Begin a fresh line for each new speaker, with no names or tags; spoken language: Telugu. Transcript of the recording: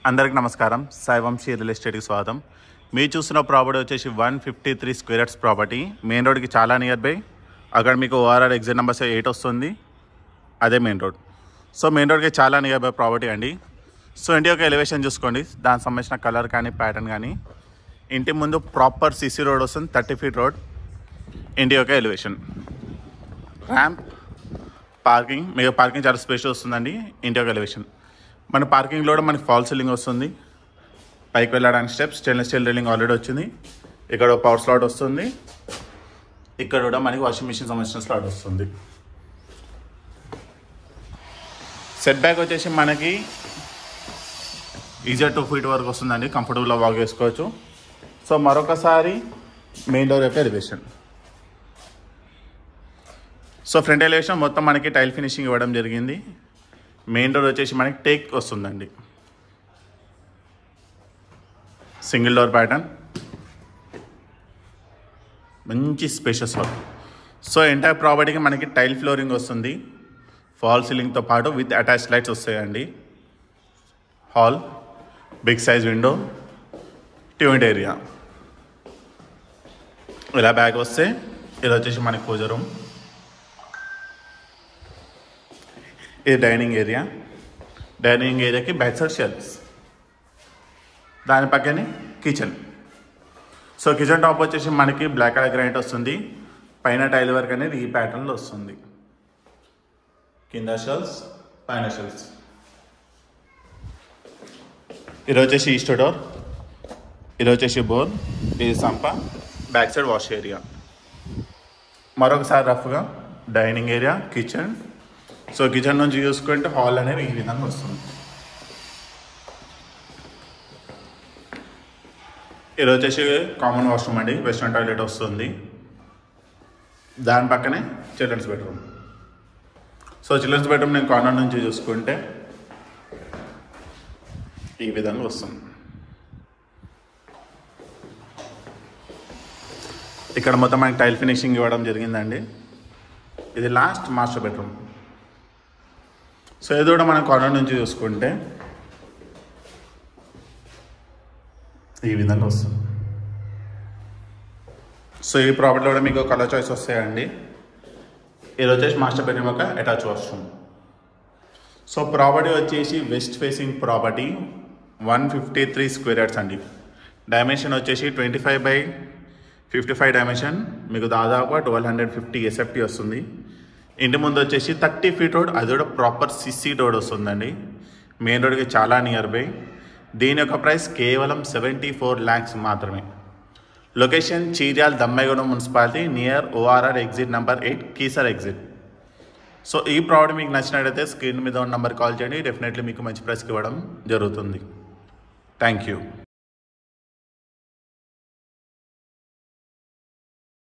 అందరికి నమస్కారం. సాయి వంశీ రియల్ ఎస్టేట్కి స్వాగతం. మీరు చూస్తున్న ప్రాపర్టీ వచ్చేసి 153 స్క్వేర్ యార్డ్స్ ప్రాపర్టీ. మెయిన్ రోడ్కి చాలా నియర్ బై. అక్కడ మీకు ఓఆర్ఆర్ ఎగ్జిట్ నెంబర్ 8 వస్తుంది, అదే మెయిన్ రోడ్. సో మెయిన్ రోడ్కి చాలా నియర్ బై ప్రాపర్టీ అండి. సో ఇంటి యొక్క ఎలివేషన్ చూసుకోండి, దానికి సంబంధించిన కలర్ కానీ ప్యాటర్న్ కానీ. ఇంటి ముందు ప్రాపర్ సిసి రోడ్ వస్తుంది, 30 ఫీట్ రోడ్. ఇంటి యొక్క ఎలివేషన్, ర్యాంప్, పార్కింగ్, మీకు పార్కింగ్ చాలా స్పేస్ వస్తుందండి. ఇంటి యొక్క ఎలివేషన్ మన పార్కింగ్లో కూడా మనకి ఫాల్ సీలింగ్ వస్తుంది. పైకి వెళ్ళడానికి steps, stainless steel railing already వచ్చింది. ఇక్కడ పవర్ స్లాట్ వస్తుంది. ఇక్కడ కూడా మనకి వాషింగ్ మిషన్ సంబంధించిన స్లాట్ వస్తుంది. సెట్ బ్యాక్ వచ్చేసి మనకి ఈజీ 2 ఫీట్ వరకు వస్తుందండి, కంఫర్టబుల్గా వాక్ చేసుకోవచ్చు. సో మరొకసారి మెయిన్ డోర్ యొక్క ఎలివేషన్. సో ఫ్రంట్ ఎలివేషన్ మొత్తం మనకి టైల్ ఫినిషింగ్ ఇవ్వడం జరిగింది. మెయిన్ డోర్ వచ్చేసి మనకి టేక్ వస్తుందండి, సింగిల్ డోర్ ప్యాటర్న్, మంచి స్పేషియస్ హాల్. సో ఎంటైర్ ప్రాపర్టీకి మనకి టైల్ ఫ్లోరింగ్ వస్తుంది, ఫాల్ సీలింగ్తో పాటు విత్ అటాచ్ లైట్స్ వస్తాయండి. హాల్, బిగ్ సైజ్ విండో, ట్యూనిట్ ఏరియా. ఇలా బ్యాగ్ వస్తే ఇది వచ్చేసి మనకి పూజ రూమ్. ఇది డైనింగ్ ఏరియా. డైనింగ్ ఏరియాకి బ్యాక్ సైడ్ షెల్ఫ్స్, దాని పక్కనే కిచెన్. సో కిచెన్ టాప్ వచ్చేసి మనకి బ్లాక్ కలర్ గ్రానైట్ వస్తుంది. పైన టైల్ వర్క్ అనేది ఈ ప్యాటర్న్లో వస్తుంది. కింద షెల్ఫ్స్, పైన షెల్ఫ్స్. ఇది వచ్చేసి ఈస్ట్ డోర్, ఇది వచ్చేసి బోర్, ఇది సంప, బ్యాక్ సైడ్ వాష్ ఏరియా. మరొకసారి రఫ్గా dining area, kitchen. So kitchen నుంచి చూసుకుంటే హాల్ అనేది ఈ విధంగా వస్తుంది. ఇది వచ్చేసి కామన్ వాష్రూమ్ అండి, వెస్ట్రన్ టాయిలెట్ వస్తుంది. దాని పక్కనే children's bedroom. So children's bedroom నేను కార్నర్ నుంచి చూసుకుంటే ఈ విధంగా వస్తుంది. ఇక్కడ మొత్తం మనకి టైల్ ఫినిషింగ్ ఇవ్వడం జరిగిందండి. ఇది లాస్ట్ మాస్టర్ బెడ్రూమ్. సో ఇది కూడా మనం కార్నర్ నుంచి చూసుకుంటే ఈ విధంగా వస్తుంది. సో ఈ ప్రాపర్టీలో కూడా మీకు కలర్ చాయిస్ వస్తాయండి. ఇది వచ్చేసి మాస్టర్ బెడ్రూమ్ యొక్క అటాచ్ వాష్రూమ్. సో ప్రాపర్టీ వచ్చేసి west facing property, 153 square yards అండి. డైమెన్షన్ వచ్చేసి 25/55 డైమెన్షన్, మీకు దాదాపుగా 1250 ఎస్ఎఫ్టీ వస్తుంది. ఇంటి ముందు వచ్చేసి 30 ఫీట్ రోడ్, అది కూడా ప్రాపర్ సిసి రోడ్ వస్తుందండి. మెయిన్ రోడ్కి చాలా నియర్ బై. దీని యొక్క ప్రైస్ కేవలం 74 lakhs మాత్రమే. Location Cheeryal Dammaigudem municipality, near ORR exit number 8, Keesara exit. So ఈ ప్రాపర్టీ మీకు నచ్చినట్టయితే స్క్రీన్ మీద ఉన్న నెంబర్ కాల్ చేయండి, డెఫినెట్లీ మీకు మంచి ప్రైస్కి ఇవ్వడం జరుగుతుంది. Thank you.